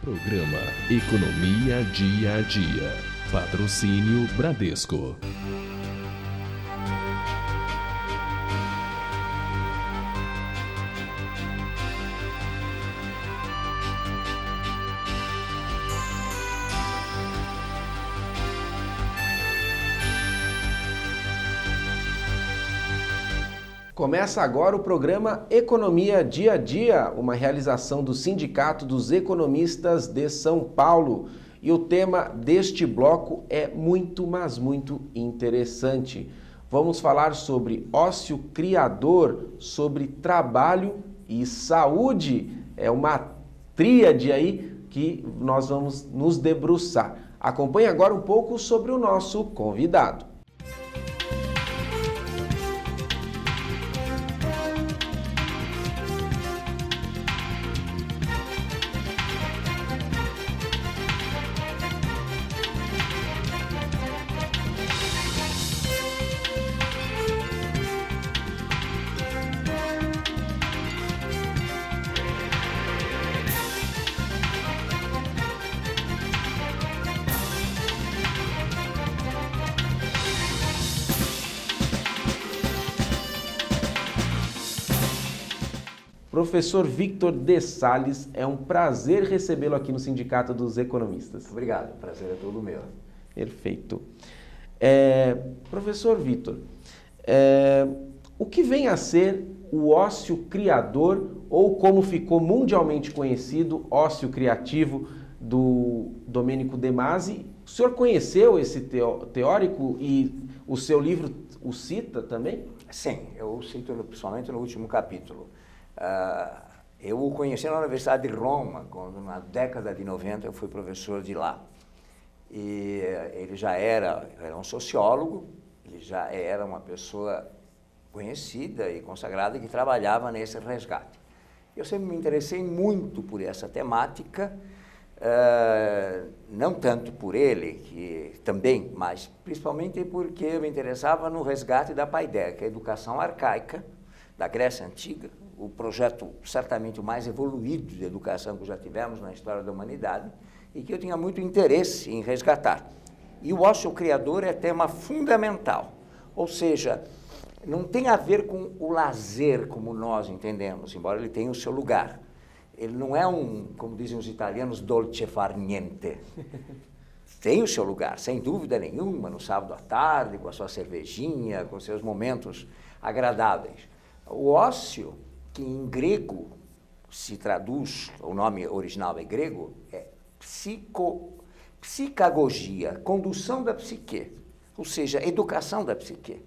Programa Economia Dia a Dia. Patrocínio Bradesco. Começa agora o programa Economia Dia a Dia, uma realização do Sindicato dos Economistas de São Paulo. E o tema deste bloco é muito, mas muito interessante. Vamos falar sobre ócio criador, sobre trabalho e saúde. É uma tríade aí que nós vamos nos debruçar. Acompanhe agora um pouco sobre o nosso convidado. Professor Victor de Sales, é um prazer recebê-lo aqui no Sindicato dos Economistas. Obrigado, o prazer é todo meu. Perfeito. Professor Victor, o que vem a ser o ócio criador, ou como ficou mundialmente conhecido, ócio criativo, do Domenico De Masi? O senhor conheceu esse teórico e o seu livro o cita também? Sim, eu cito principalmente no último capítulo. Eu o conheci na Universidade de Roma, quando na década de 90 eu fui professor de lá. E ele já era um sociólogo, ele já era uma pessoa conhecida e consagrada que trabalhava nesse resgate. Eu sempre me interessei muito por essa temática, não tanto por ele, que também, mas principalmente porque eu me interessava no resgate da paideia, que é a educação arcaica da Grécia Antiga, o projeto certamente o mais evoluído de educação que já tivemos na história da humanidade e que eu tinha muito interesse em resgatar. E o ócio criador é tema fundamental, ou seja, não tem a ver com o lazer como nós entendemos, embora ele tenha o seu lugar. Ele não é como dizem os italianos, dolce far niente. Tem o seu lugar, sem dúvida nenhuma, no sábado à tarde, com a sua cervejinha, com seus momentos agradáveis. O ócio, que em grego se traduz, o nome original é grego, é psicagogia, condução da psique, ou seja, educação da psique.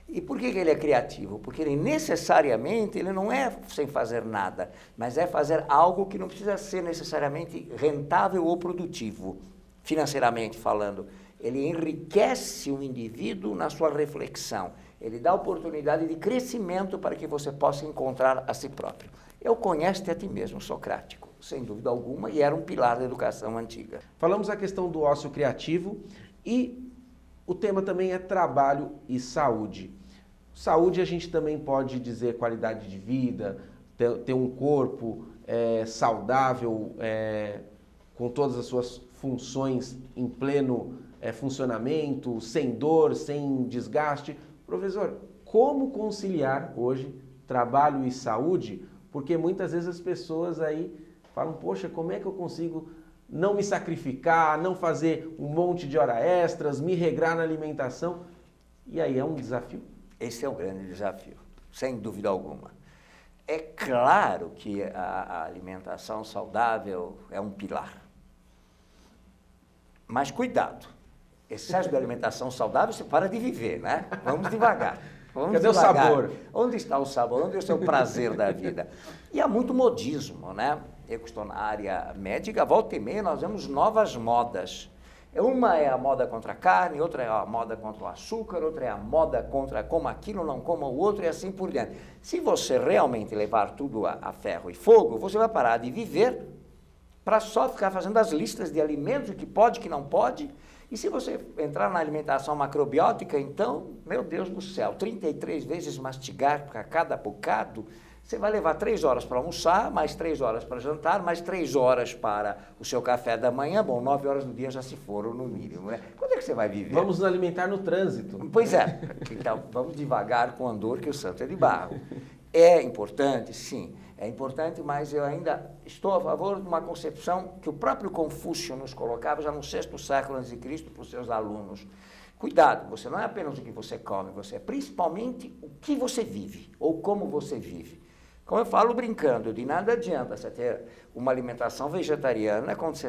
E por que ele é criativo? Porque ele necessariamente, ele não é sem fazer nada, mas é fazer algo que não precisa ser necessariamente rentável ou produtivo, financeiramente falando. Ele enriquece o indivíduo na sua reflexão. Ele dá oportunidade de crescimento para que você possa encontrar a si próprio. Eu conheço-te a ti mesmo, socrático, sem dúvida alguma, e era um pilar da educação antiga. Falamos a questão do ócio criativo e o tema também é trabalho e saúde. Saúde a gente também pode dizer qualidade de vida, ter um corpo saudável, com todas as suas funções em pleno funcionamento, sem dor, sem desgaste. Professor, como conciliar hoje trabalho e saúde? Porque muitas vezes as pessoas aí falam, poxa, como é que eu consigo não me sacrificar, não fazer um monte de horas extras, me regrar na alimentação? E aí é um desafio? Esse é um grande desafio, sem dúvida alguma. É claro que a alimentação saudável é um pilar. Mas cuidado. Excesso de alimentação saudável, você para de viver, né? Vamos devagar. Cadê devagar. O sabor? Onde está o sabor? Onde está o prazer da vida? E há muito modismo, né? Eu que estou na área médica, volta e meia nós vemos novas modas. Uma é a moda contra a carne, outra é a moda contra o açúcar, outra é a moda contra coma aquilo, não coma o outro e assim por diante. Se você realmente levar tudo a ferro e fogo, você vai parar de viver para só ficar fazendo as listas de alimentos, o que pode, o que não pode. E se você entrar na alimentação macrobiótica, então, meu Deus do céu, 33 vezes mastigar para cada bocado, Você vai levar 3 horas para almoçar, mais 3 horas para jantar, mais 3 horas para o seu café da manhã. Bom, 9 horas do dia já se foram no mínimo, né? Quando é que você vai viver? Vamos nos alimentar no trânsito. Pois é. Então, vamos devagar com o andor, que o santo é de barro. É importante, sim. É importante, mas eu ainda estou a favor de uma concepção que o próprio Confúcio nos colocava já no 6º século a.C. para os seus alunos. Cuidado, você não é apenas o que você come, você é principalmente o que você vive, ou como você vive. Como eu falo brincando, de nada adianta você ter uma alimentação vegetariana quando você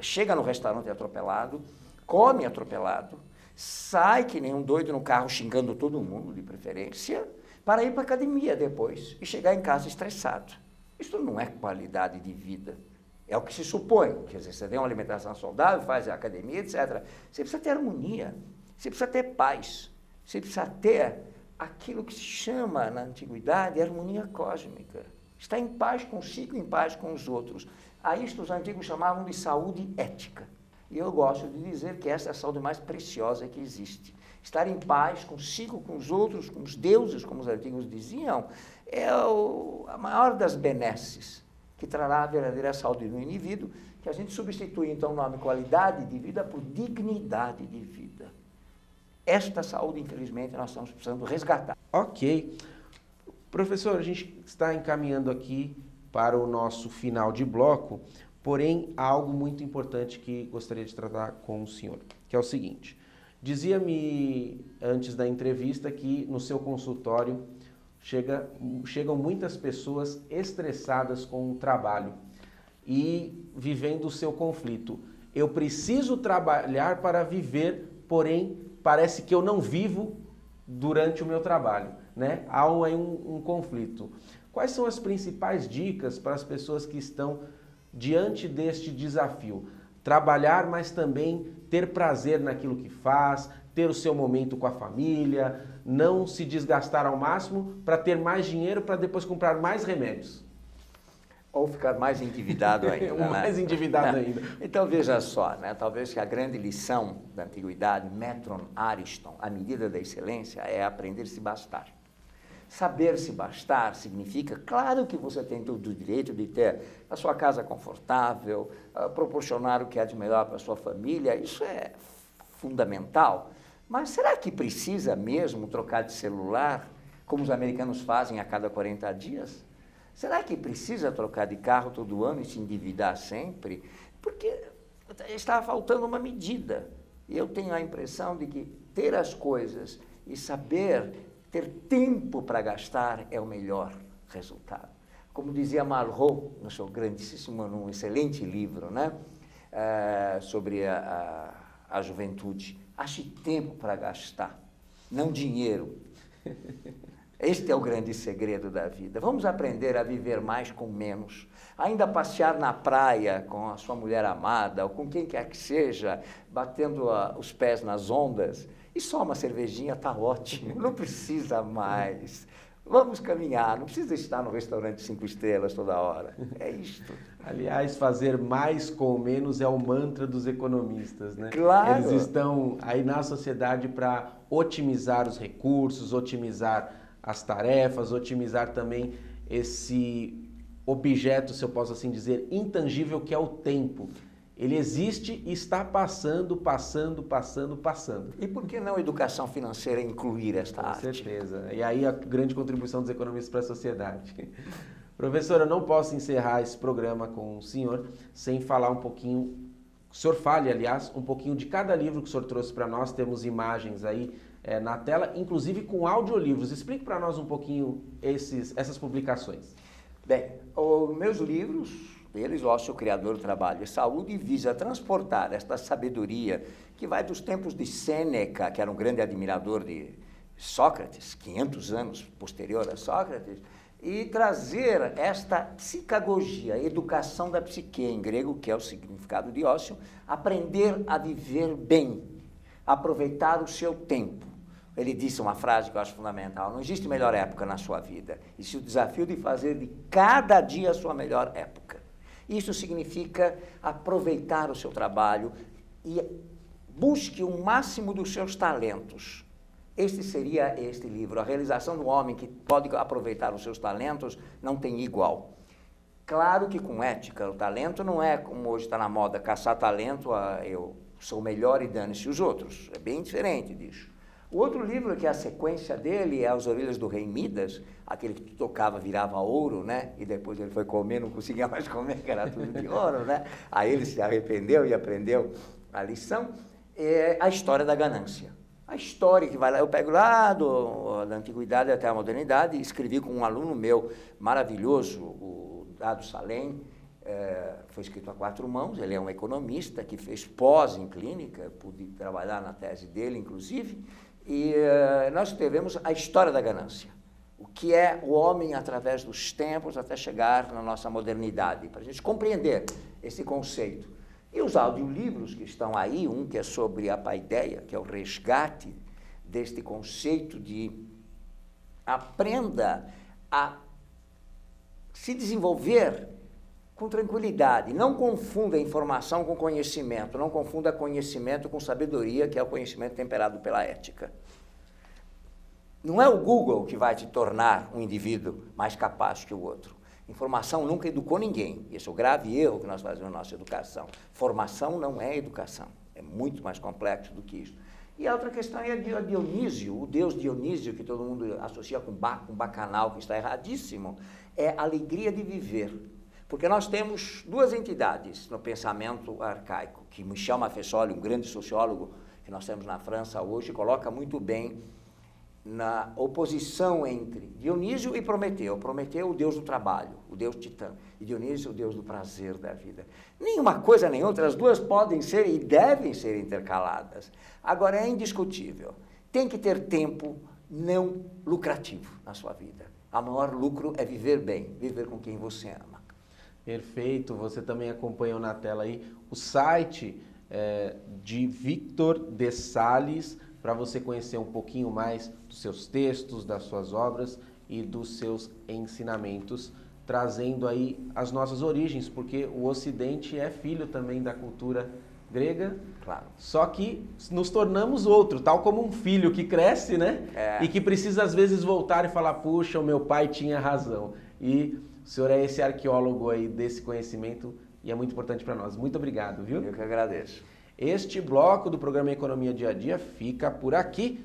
chega no restaurante atropelado, come atropelado, sai que nem um doido no carro xingando todo mundo, de preferência, para ir para a academia depois e chegar em casa estressado. Isso não é qualidade de vida. É o que se supõe. Quer dizer, você tem uma alimentação saudável, faz a academia, etc. Você precisa ter harmonia, você precisa ter paz, você precisa ter aquilo que se chama, na antiguidade, harmonia cósmica. Está em paz consigo, em paz com os outros. A isto os antigos chamavam de saúde ética. E eu gosto de dizer que essa é a saúde mais preciosa que existe. Estar em paz consigo, com os outros, com os deuses, como os antigos diziam, é a maior das benesses, que trará a verdadeira saúde no indivíduo, que a gente substitui, então, o nome qualidade de vida por dignidade de vida. Esta saúde, infelizmente, nós estamos precisando resgatar. Ok. Professor, a gente está encaminhando aqui para o nosso final de bloco, porém, há algo muito importante que gostaria de tratar com o senhor, que é o seguinte. Dizia-me antes da entrevista que no seu consultório chegam muitas pessoas estressadas com o trabalho e vivendo o seu conflito. Eu preciso trabalhar para viver, porém, parece que eu não vivo durante o meu trabalho, né? Há aí um conflito. Quais são as principais dicas para as pessoas que estão diante deste desafio? Trabalhar, mas também ter prazer naquilo que faz, ter o seu momento com a família, não se desgastar ao máximo para ter mais dinheiro para depois comprar mais remédios. Ou ficar mais endividado ainda. Mais endividado ainda. Então, veja só, né? Talvez que a grande lição da antiguidade, Metron Ariston, a medida da excelência, é aprender a se bastar. Saber se bastar significa, claro que você tem todo o direito de ter a sua casa confortável, proporcionar o que há de melhor para a sua família, isso é fundamental. Mas será que precisa mesmo trocar de celular, como os americanos fazem a cada 40 dias? Será que precisa trocar de carro todo ano e se endividar sempre? Porque está faltando uma medida. E eu tenho a impressão de que ter as coisas e saber ter tempo para gastar é o melhor resultado. Como dizia Malraux, no seu grandíssimo, num excelente livro, né, sobre a juventude, ache tempo para gastar, não dinheiro. Este é o grande segredo da vida. Vamos aprender a viver mais com menos. Ainda passear na praia com a sua mulher amada, ou com quem quer que seja, batendo os pés nas ondas, e só uma cervejinha está ótimo, não precisa mais. Vamos caminhar, não precisa estar no restaurante 5 estrelas toda hora. É isto. Aliás, fazer mais com menos é o mantra dos economistas, né? Claro. Eles estão aí na sociedade para otimizar os recursos, otimizar as tarefas, otimizar também esse objeto, se eu posso assim dizer, intangível, que é o tempo. Ele existe e está passando. E por que não a educação financeira incluir esta arte? Com certeza. E aí a grande contribuição dos economistas para a sociedade. Professor, eu não posso encerrar esse programa com o senhor sem falar um pouquinho, o senhor fale, aliás, um pouquinho de cada livro que o senhor trouxe para nós. Temos imagens aí na tela, inclusive com audiolivros. Explique para nós um pouquinho essas publicações. Bem, os meus livros, deles, Ócio, Criador, Trabalho e Saúde, visa transportar esta sabedoria que vai dos tempos de Sêneca, que era um grande admirador de Sócrates, 500 anos posterior a Sócrates, e trazer esta psicagogia, educação da psique, em grego, que é o significado de ócio, aprender a viver bem, aproveitar o seu tempo. Ele disse uma frase que eu acho fundamental: não existe melhor época na sua vida, existe o desafio de fazer de cada dia a sua melhor época. Isso significa aproveitar o seu trabalho e busque o máximo dos seus talentos. Este seria este livro. A realização do homem que pode aproveitar os seus talentos não tem igual. Claro que com ética, o talento não é como hoje está na moda, caçar talento, eu sou melhor e dane-se os outros. É bem diferente disso. O outro livro, que é a sequência dele, é As Orelhas do Rei Midas, aquele que tu tocava virava ouro, né? E depois ele foi comer, não conseguia mais comer, que era tudo de ouro, né? Aí ele se arrependeu e aprendeu a lição. É a história da ganância. A história que vai lá, eu pego lá da antiguidade até a modernidade, e escrevi com um aluno meu maravilhoso, o Dado Salem, foi escrito a 4 mãos, ele é um economista que fez pós em clínica, pude trabalhar na tese dele, inclusive, e nós escrevemos a história da ganância. O que é o homem através dos tempos até chegar na nossa modernidade, para a gente compreender esse conceito. E os audiolivros que estão aí, um que é sobre a paideia, que é o resgate deste conceito de aprenda a se desenvolver com tranquilidade. Não confunda informação com conhecimento, não confunda conhecimento com sabedoria, que é o conhecimento temperado pela ética. Não é o Google que vai te tornar um indivíduo mais capaz que o outro. Informação nunca educou ninguém. Esse é o grave erro que nós fazemos na nossa educação. Formação não é educação. É muito mais complexo do que isso. E a outra questão é a Dionísio, o deus Dionísio, que todo mundo associa com bacanal, que está erradíssimo, é a alegria de viver. Porque nós temos 2 entidades no pensamento arcaico, que Michel Maffesoli, um grande sociólogo que nós temos na França hoje, coloca muito bem na oposição entre Dionísio e Prometeu. Prometeu, o deus do trabalho, o deus titã, e Dionísio, o deus do prazer da vida. Nenhuma coisa nem outra, as duas podem ser e devem ser intercaladas. Agora, é indiscutível, tem que ter tempo não lucrativo na sua vida. O maior lucro é viver bem, viver com quem você ama. Perfeito, você também acompanhou na tela aí o site de Victor de Sales, para você conhecer um pouquinho mais dos seus textos, das suas obras e dos seus ensinamentos, trazendo aí as nossas origens, porque o Ocidente é filho também da cultura grega, claro. Só que nos tornamos outro, tal como um filho que cresce, né? E que precisa às vezes voltar e falar, puxa, o meu pai tinha razão. E o senhor é esse arqueólogo aí desse conhecimento e é muito importante para nós. Muito obrigado, viu? Eu que agradeço. Este bloco do programa Economia Dia a Dia fica por aqui.